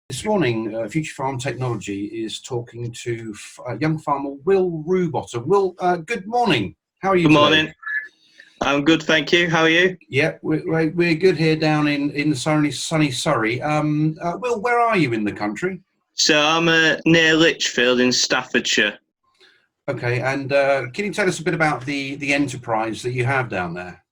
This morning, Future Farm Technology is talking to young farmer Will Roobottom. Will, good morning. How are you Good today? morning. I'm good, thank you. How are you? Yeah, we're good here down in sunny Surrey. Will, where are you in the country? So I'm near Lichfield in Staffordshire. Okay, and can you tell us a bit about the enterprise that you have down there?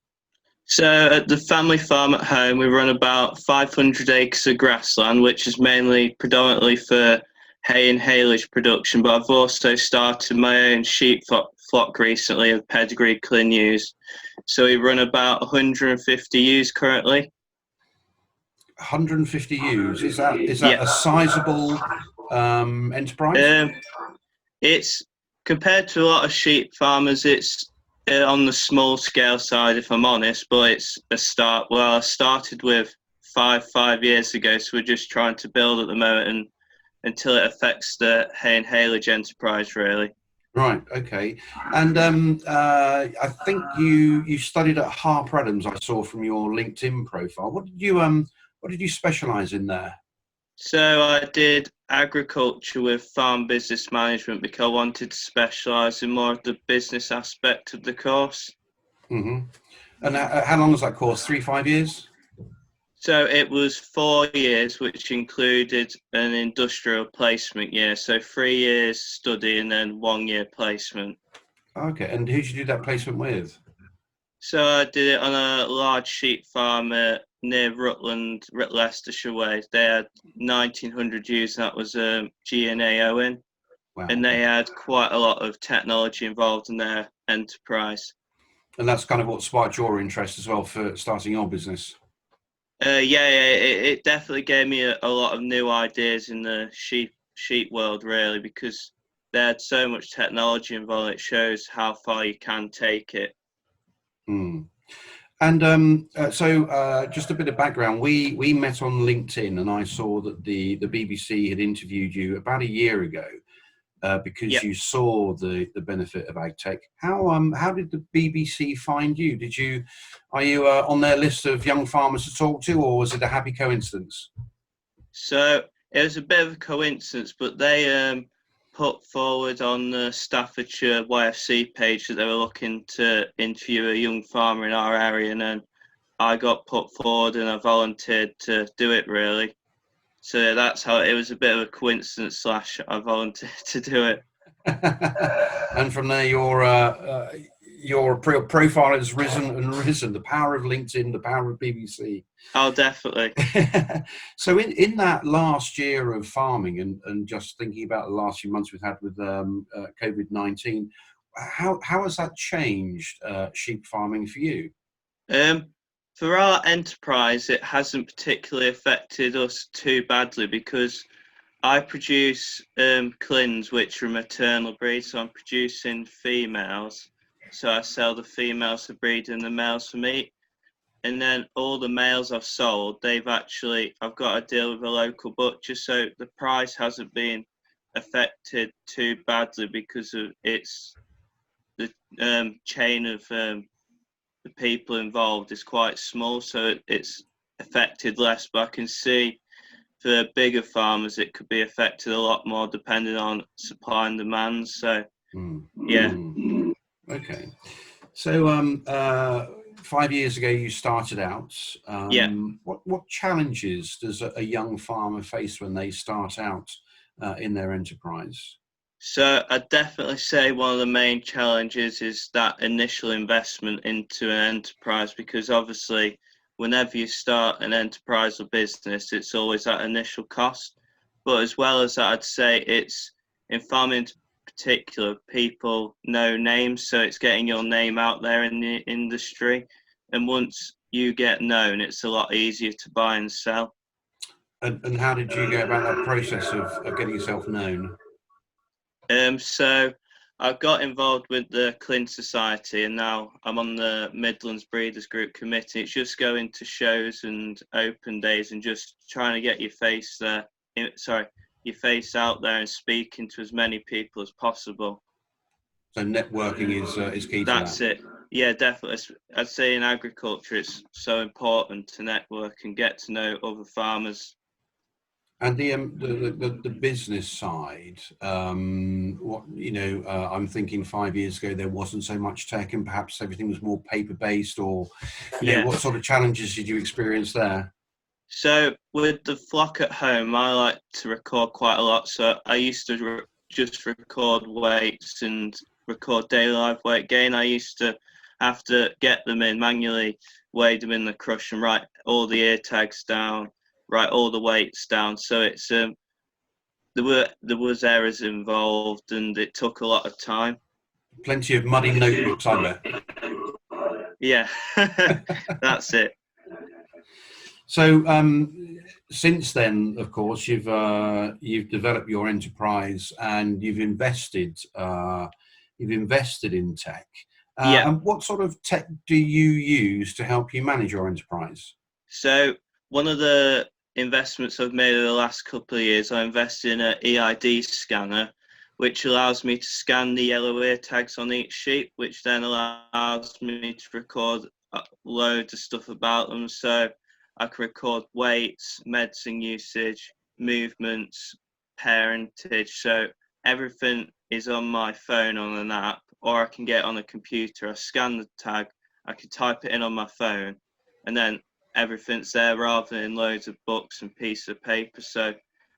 So at the family farm at home, we run about 500 acres of grassland, which is mainly predominantly for hay and haylage production. But I've also started my own sheep flock recently of pedigree clean ewes. So we run about 150 ewes currently. 150 ewes. Is that Yeah. a sizable enterprise? Um, It's compared to a lot of sheep farmers, it's on the small scale side, if I'm honest, but it's a start. Well, I started with five years ago, so we're just trying to build at the moment and until it affects the hay and haylage enterprise, really. Right. Okay. And I think you studied at Harper Adams. I saw from your LinkedIn profile. What did you specialize in there? So I did agriculture with farm business management because I wanted to specialise in more of the business aspect of the course. Hmm. And how long was that course? 3, 5 years? So it was 4 years, which included an industrial placement year. So 3 years study and then 1 year placement. Okay. And who did you do that placement with? So I did it on a large sheep farm near Rutland, Leicestershire way. They had 1,900 ewes, and that was G&A Owen. Wow. And they had quite a lot of technology involved in their enterprise. And that's kind of what sparked your interest as well for starting your business. It definitely gave me a lot of new ideas in the sheep world, really, because they had so much technology involved. It shows how far you can take it. Hmm. And just a bit of background. We met on LinkedIn, and I saw that the BBC had interviewed you about a year ago. Because Yeah. you saw the benefit of ag tech. How did the BBC find you? Are you on their list of young farmers to talk to, or was it a happy coincidence? So it was a bit of a coincidence, but they put forward on the Staffordshire YFC page that they were looking to interview a young farmer in our area, and then I got put forward and I volunteered to do it, really. So that's how it was, a bit of a coincidence slash I volunteered to do it. And from there, your profile has risen and risen. The power of LinkedIn, the power of BBC. Oh, definitely. So in that last year of farming and just thinking about the last few months we've had with COVID-19, how has that changed sheep farming for you? Um, for our enterprise, it hasn't particularly affected us too badly because I produce clins, which are maternal breed, so I'm producing females. So I sell the females for breed and the males for meat. And then all the males I've sold, I've got a deal with a local butcher, so the price hasn't been affected too badly because of the chain of the people involved is quite small, so it's affected less. But I can see for bigger farmers, it could be affected a lot more depending on supply and demand. So, Mm. yeah. Mm. Okay. So 5 years ago you started out. Yeah. What challenges does a young farmer face when they start out in their enterprise? So I'd definitely say one of the main challenges is that initial investment into an enterprise because obviously whenever you start an enterprise or business, it's always that initial cost. But as well as that, I'd say it's in farming in particular, people know names, so it's getting your name out there in the industry. And once you get known, it's a lot easier to buy and sell. And how did you go about that process of getting yourself known? So I got involved with the Clin Society, and now I'm on the Midlands Breeders Group committee. It's just going to shows and open days, and just trying to get your face there. Your face out there and speaking to as many people as possible. So networking is key to That's that. it. Yeah, definitely. I'd say in agriculture, it's so important to network and get to know other farmers. And the business side, what I'm thinking 5 years ago there wasn't so much tech, and perhaps everything was more paper based. Or, Yeah. what sort of challenges did you experience there? So with the flock at home, I like to record quite a lot. So I used to just record weights and record daily live weight gain. I used to have to get them in manually, weigh them in the crush, and write all the ear tags down, write all the weights down. So it's there was errors involved, and it took a lot of time. Plenty of muddy notebooks, I bet. Yeah, that's it. So since then, of course, you've developed your enterprise and you've invested in tech. Yeah. And what sort of tech do you use to help you manage your enterprise? So one of the investments I've made over the last couple of years, I invested in an EID scanner, which allows me to scan the yellow ear tags on each sheep, which then allows me to record loads of stuff about them. So I can record weights, medicine usage, movements, parentage. So everything is on my phone on an app, or I can get it on a computer. I scan the tag, I can type it in on my phone, and then everything's there rather than loads of books and pieces of paper. So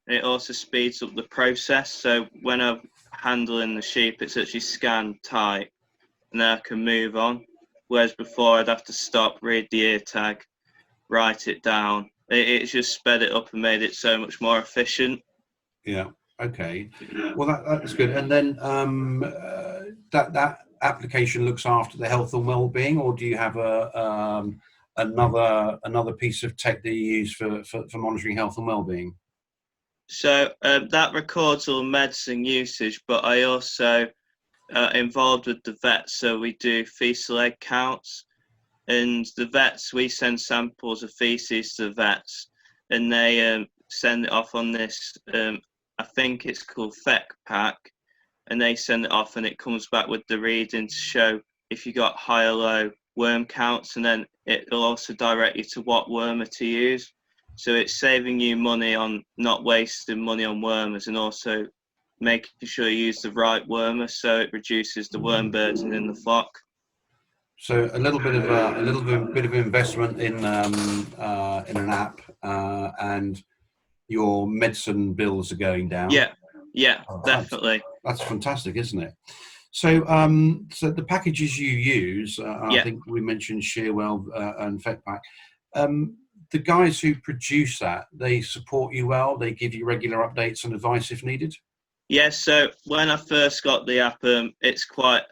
it also speeds up the process. So when I'm handling the sheep, it's actually scan, type, and then I can move on. Whereas before I'd have to stop, read the ear tag, write it down. It's just sped it up and made it so much more efficient. Yeah. Okay. Well, that's good. And then that application looks after the health and well-being, or do you have another piece of tech that you use for monitoring health and well-being? So that records all medicine usage, but I also involved with the vets. So we do fecal egg counts, and the vets, we send samples of feces to the vets, and they send it off on this. I think it's called FEC pack, and they send it off, and it comes back with the reading to show if you got high or low worm counts, and then it'll also direct you to what wormer to use. So it's saving you money on not wasting money on wormers, and also making sure you use the right wormer, so it reduces the worm burden in the flock. So a little bit of investment in an app, and your medicine bills are going down. Yeah, yeah, Oh, definitely. that's fantastic, isn't it? So, so the packages you use, I Yeah. think we mentioned Shearwell and FetPack. Um, the guys who produce that, they support you well. They give you regular updates and advice if needed. Yeah, so when I first got the app, it's quite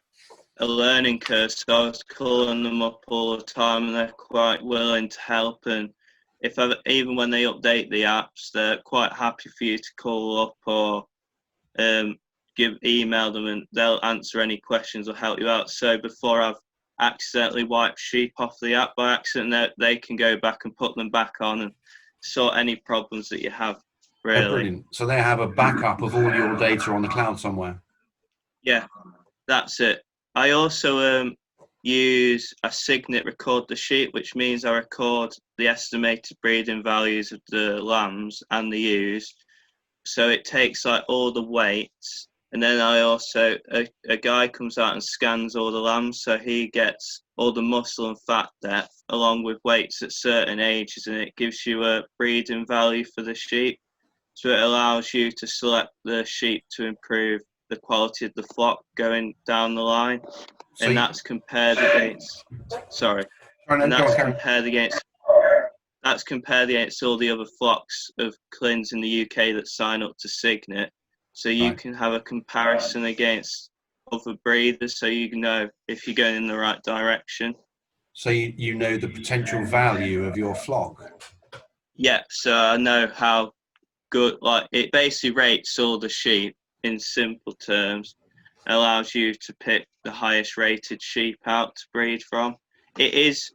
a learning curve. So I was calling them up all the time, and they're quite willing to help. And even when they update the apps, they're quite happy for you to call up or um, email them, and they'll answer any questions or help you out. So before I've accidentally wiped sheep off the app by accident, they can go back and put them back on and sort any problems that you have. Oh, Really, brilliant. So they have a backup of all your data on the cloud somewhere. yeah. That's it. I also use a signet record the sheep, which means I record the estimated breeding values of the lambs and the ewes. So it takes like all the weights, and then I also a guy comes out and scans all the lambs, so he gets all the muscle and fat depth along with weights at certain ages, and it gives you a breeding value for the sheep. So it allows you to select the sheep to improve the quality of the flock going down the line, So, and that's compared against. Sorry, and go on, Karen. that's compared against all the other flocks of clins in the UK that sign up to Signet. So you Right. can have a comparison against other breeders, so you know if you're going in the right direction. So you know the potential value of your flock. Yeah, so I know how good, like it basically rates all the sheep in simple terms, allows you to pick the highest rated sheep out to breed from. It is,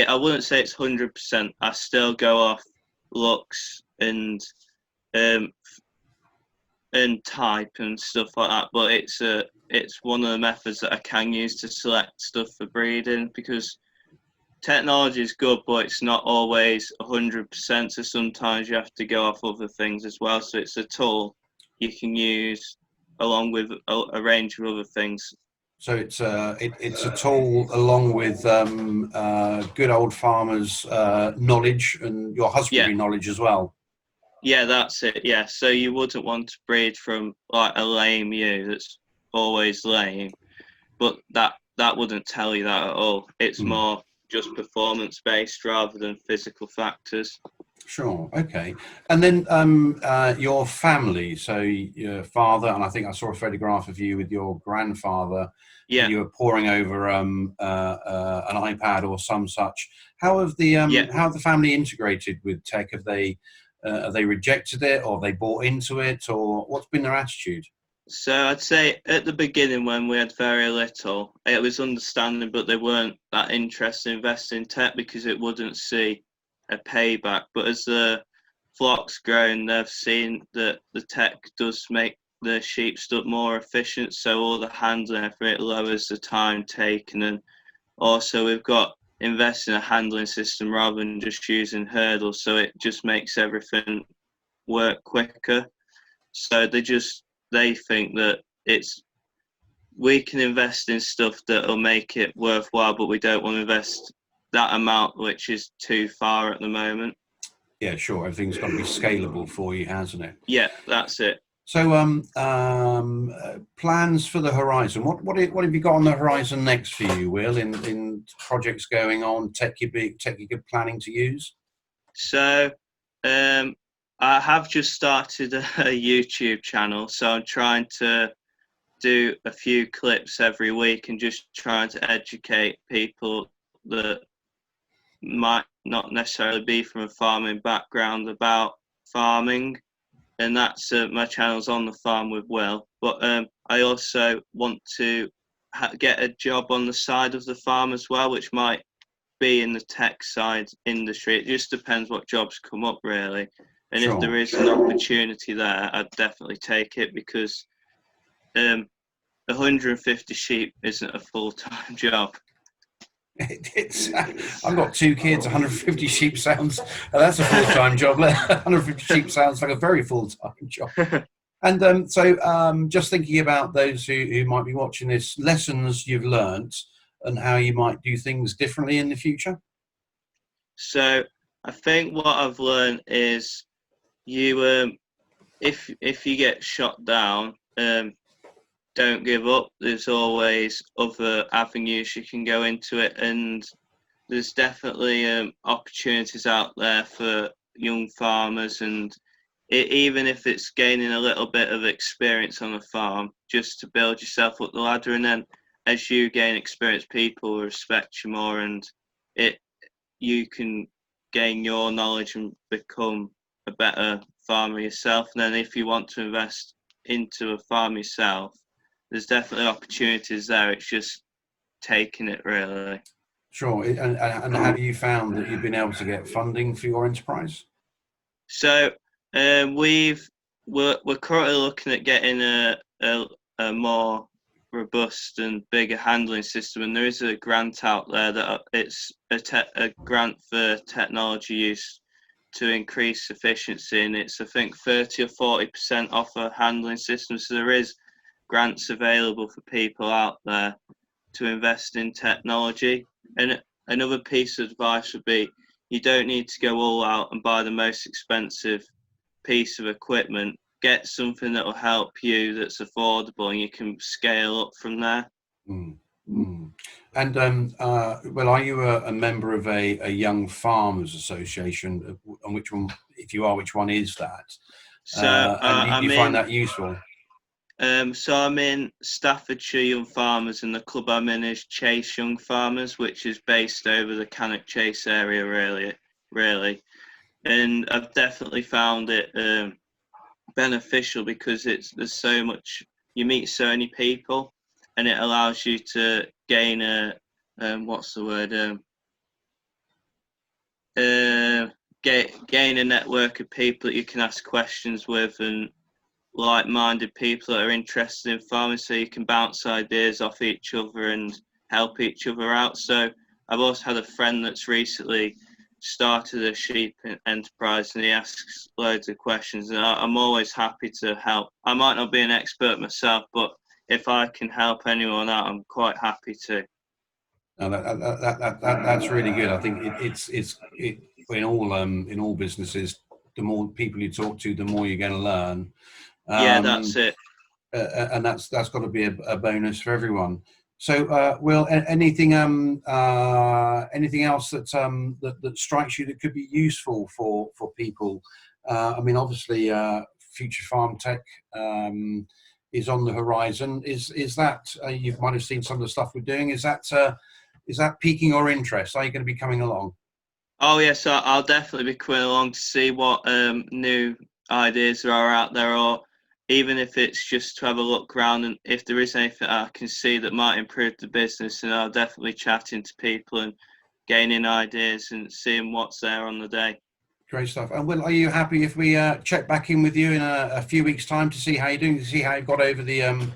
I wouldn't say it's 100%. I still go off looks um and type and stuff like that, but it's one of the methods that I can use to select stuff for breeding, because technology is good, but it's not always 100%. So sometimes you have to go off other things as well. So it's a tool you can use along with a range of other things. So it's a tool along with good old farmers' knowledge and your Yeah, husbandry knowledge as well. yeah, that's it. Yeah, so you wouldn't want to breed from like a lame ewe that's always lame, but that wouldn't tell you that at all. It's Mm. more just performance based rather than physical factors. Sure. Okay. And then your family. So your father, and I think I saw a photograph of you with your grandfather, and Yeah, you were poring over an iPad or some such. yeah. How have the family integrated with tech? Have they rejected it, or have they bought into it, or what's been their attitude? So I'd say at the beginning when we had very little, it was understanding, but they weren't that interested in investing in tech because it wouldn't see a payback. But as the flock's grown, they've seen that the tech does make the sheep stock more efficient. So all the handling for it lowers the time taken, and also we've got invested in a handling system rather than just using hurdles. So it just makes everything work quicker. So they think that it's we can invest in stuff that'll make it worthwhile, but we don't want to invest that amount, which is too far at the moment. Yeah, sure. Everything's got to be scalable for you, hasn't it? Yeah, that's it. So, plans for the horizon. What have you got on the horizon next for you, Will? In projects going on, tech you're planning to use? So, um, I have just started a YouTube channel, so I'm trying to do a few clips every week and just trying to educate people that might not necessarily be from a farming background about farming. And that's my channel's on the farm with Will. But I also want to get a job on the side of the farm as well, which might be in the tech side industry. It just depends what jobs come up, really. And if there Sure. is an opportunity there, I'd definitely take it because 150 sheep isn't a full time job. It's I've got two kids. 150 sheep sounds that's a full time job. 150 sheep sounds like a very full time job. And just thinking about those who might be watching this, lessons you've learnt and how you might do things differently in the future. So I think what I've learned is you if you get shot down, don't give up. There's always other avenues you can go into it, and there's definitely opportunities out there for young farmers, and even if it's gaining a little bit of experience on the farm, just to build yourself up the ladder, and then as you gain experience, people will respect you more, and it you can gain your knowledge and become a better farmer yourself. And then if you want to invest into a farm yourself, there's definitely opportunities there. It's just taking it really. Sure. And have you found that you've been able to get funding for your enterprise? So we're currently looking at getting a more robust and bigger handling system, and there is a grant out there that it's a grant for technology use to increase efficiency, and it's I think 30 or 40% off a handling system. So there is grants available for people out there to invest in technology. And another piece of advice would be you don't need to go all out and buy the most expensive piece of equipment. Get something that will help you that's affordable and you can scale up from there. Mm, mm. And well, are you a member of a young farmers association? And which one, if you are, which one is that? So And do I'm you find in that useful? I'm in Staffordshire Young Farmers, and the club I'm in is Chase Young Farmers, which is based over the Cannock Chase area, really. And I've definitely found it beneficial because there's so much you meet so many people, and it allows you to gain a what's the word uh, gain a network of people that you can ask questions with and like-minded people that are interested in farming, so you can bounce ideas off each other and help each other out. So I've also had a friend that's recently started a sheep enterprise, and he asks loads of questions, and I'm always happy to help. I might not be an expert myself, but if I can help anyone out, I'm quite happy to. No, that's really good. I think it's in all businesses. The more people you talk to, the more you're going to learn. Yeah, that's Um, it. and that's got to be a bonus for everyone. So, Will, anything else that strikes you that could be useful for people? I mean, obviously, future farm tech is on the horizon. Is that you might have seen some of the stuff we're doing? Is that piquing your interest? Are you going to be coming along? Oh yes, I'll definitely be coming along to see what new ideas there are out there, or even if it's just to have a look around, and if there is anything I can see that might improve the business, and I'll definitely chatting to people and gaining ideas and seeing what's there on the day. Great stuff. And Will, are you happy if we check back in with you in a few weeks' time to see how you're doing, to see how you've got over the,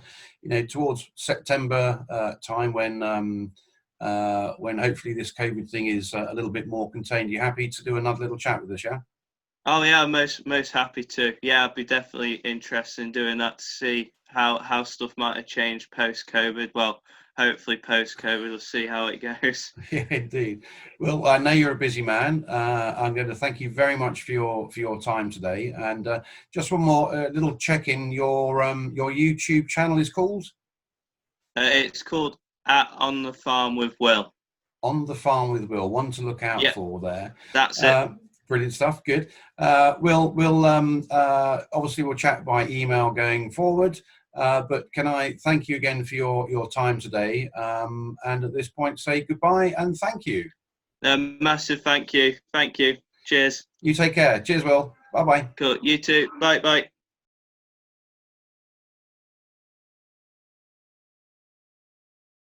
towards September time when hopefully this COVID thing is a little bit more contained? You happy to do another little chat with us, yeah? Oh yeah, I'm most happy to. Yeah, I'd be definitely interested in doing that to see how stuff might have changed post COVID. Well, hopefully post COVID, we'll see how it goes. Yeah, indeed. Well, I know you're a busy man. I'm going to thank you very much for your time today. And just one more little check in. Your YouTube channel is called It's called On the Farm with Will. On the Farm with Will. One to look out Yeah, for there. that's it. Brilliant stuff. Good. We'll obviously we'll chat by email going forward. But can I thank you again for your time today? And at this point, say goodbye and thank you. Massive thank you. Thank you. Cheers. You take care. Cheers, Will. Bye bye. Cool. You too. Bye bye.